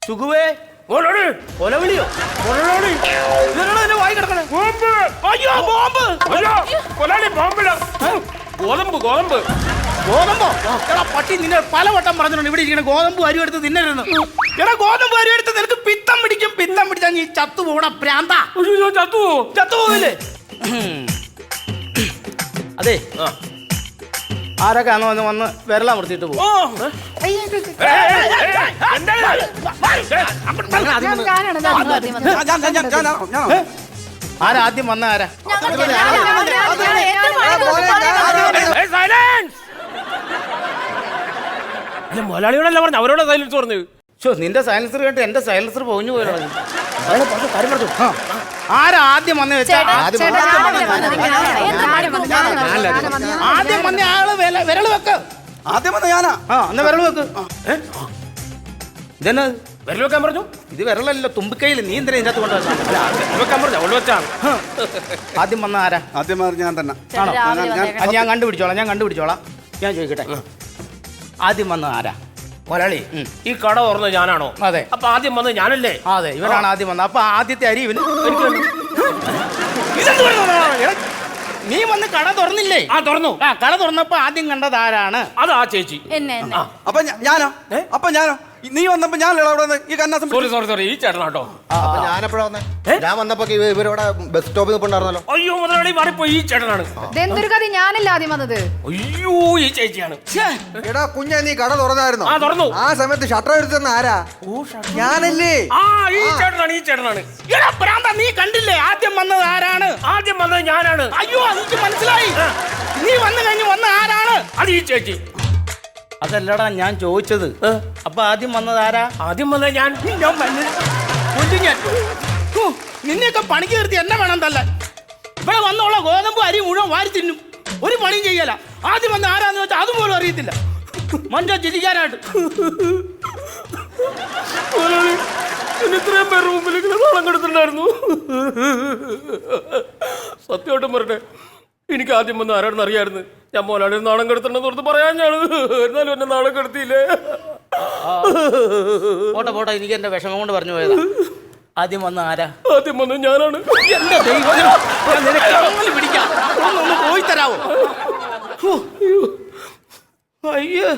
സുഖുവേ കൊലവിളിയോ വായി കിടക്കണേ അയ്യോ ബോംബ് ഗോതമ്പ് ഗോതമ്പോ എടാ പട്ടി നിന്നെ പലവട്ടം പറഞ്ഞിട്ടുണ്ട് ഇവിടെ ഇരിക്കണ ഗോതമ്പ് അരി എടുത്ത് തിന്നരുന്ന്. എടാ ഗോതമ്പ് അരി എടുത്ത് നിനക്ക് പിത്തം പിടിച്ചാ നീ ചത്തുപോടാ പ്രാന്ത. ചത്തുപോകില്ലേ? അതെ ആരൊക്കെ വന്ന് വിരലമർത്തിയിട്ട് പോകും. ആരാദ്യം വന്ന ആരാ? മലയാളികളല്ല പറഞ്ഞു അവരോട് സൈലൻസ് പറഞ്ഞു. നിന്റെ സൈലൻസർ കേട്ട് എന്റെ സൈലൻസർ പോഞ്ഞു പോയോ? ആരാദ്യം വന്ന വെച്ചാ ആദ്യം വന്ന ആള് വിരൽ വെക്ക്. ആദ്യം വന്ന ഞാനാ. എന്നാ വിരൽ വെക്ക്. ഇതെന്നാ വിരൽ വെക്കാൻ പറഞ്ഞു? ഇത് വിരലല്ലോ തുമ്പിക്കൈയിൽ. നീ എന്തിനാ ഇതിനകത്ത് വെക്കാൻ പറഞ്ഞു അവള് വെച്ചാണ്. ആദ്യം വന്ന ആരാ? ആദ്യം ഞാൻ തന്നെ. ഞാൻ കണ്ടുപിടിച്ചോളാം. ഞാൻ ചോദിക്കട്ടെ, ആദ്യം വന്ന ആരാ? മലയാളി. ഈ കട തുറന്നത് ഞാനാണോ? അതെ. അപ്പൊ ആദ്യം വന്നത് ഞാനല്ലേ? അതെ, ഇവനാണ് ആദ്യം വന്നത്. അപ്പൊ ആദ്യത്തെ അരി ഇവന്. നീ വന്ന് കട തുറന്നില്ലേ? തുറന്നു. കട തുറന്നപ്പോ ആദ്യം കണ്ടത് ആരാണ്? അത് ആ ചേച്ചി. അപ്പൊ ഞാനോ? അപ്പൊ ഞാനോ? നീ വന്നപ്പോ ഞാനല്ലേ അവിടെ ഈ കന്നാസം? സോറി ഈ ചേട്ടനാട്ടോ. ഞാനെപ്പോഴാ വന്നേ? ഞാൻ വന്നപ്പോ ഇവരിവിടെ ബസ് സ്റ്റോപ്പിൽ നിൽപ്പുണ്ടായിരുന്നല്ലോ. അയ്യോ മുതലാളി മാറിപ്പോയി. ഈ ചേട്ടനാണ്. എന്തൊരു കഥ, ഞാനല്ല ആദ്യം വന്നത്. അയ്യോ ഈ ചേച്ചിയാണ്. എടാ കുഞ്ഞാ, നീ കട തുറന്നായിരുന്നോ? തുറന്നു. ആ സമയത്ത് ഷട്ടർ എടുത്തെന്ന് ആരാ? ഞാനല്ലേ? ഈ ചേട്ടനാണ്. എടാ പ്രാന്ത, നീ കണ്ടില്ലേ ആദ്യം വന്നത് ആരാണ്? ആദ്യം വന്നത് ഞാനാണ്. അയ്യോ എനിക്ക് മനസ്സിലായി. നീ വന്നു കഴിഞ്ഞ് വന്ന ആരാണ്? അത് ഈ ചേച്ചി. അതല്ലടാ ഞാൻ ചോദിച്ചത്. അപ്പൊ ആദ്യം വന്നത് ആരാ? ആദ്യം വന്നത് ഞാൻ. നിന്നെയൊക്കെ പണിക്ക് നിർത്തി എന്നെ വേണം തല്ല. ഇവിടെ വന്നോളാം ഗോതമ്പ് അരി മുഴുവൻ വാരി തിന്നും. ഒരു പണിയും ചെയ്യല. ആദ്യം വന്ന ആരാന്ന് വെച്ചാൽ അതുപോലും അറിയത്തില്ല. മനുഷ്യ ചിരിക്കാനായിട്ട് ഇത്രയും പേര് മുമ്പിൽ നാളം കെടുത്തിട്ടുണ്ടായിരുന്നു. സത്യമായിട്ടും പറട്ടെ, എനിക്ക് ആദ്യം വന്ന് ആരാണെന്ന് അറിയായിരുന്നു. ഞാൻ മോനാട് നാണം കെടുത്തിട്ടുണ്ടെന്ന് ഓർത്ത് പറയാൻ ഞാൻ. എന്നാലും എന്നെ നാണം കെടുത്തിയില്ലേ? പോട്ടെ എനിക്ക് എന്റെ വിഷമം കൊണ്ട് പറഞ്ഞു പോയതാ. ആദ്യം വന്ന ആരാ? ആദ്യം വന്നത് ഞാനാണ്. എന്റെ ദൈവം, പിടിക്കാം. ഒന്ന് പോയി തരാവോ? അയ്യോ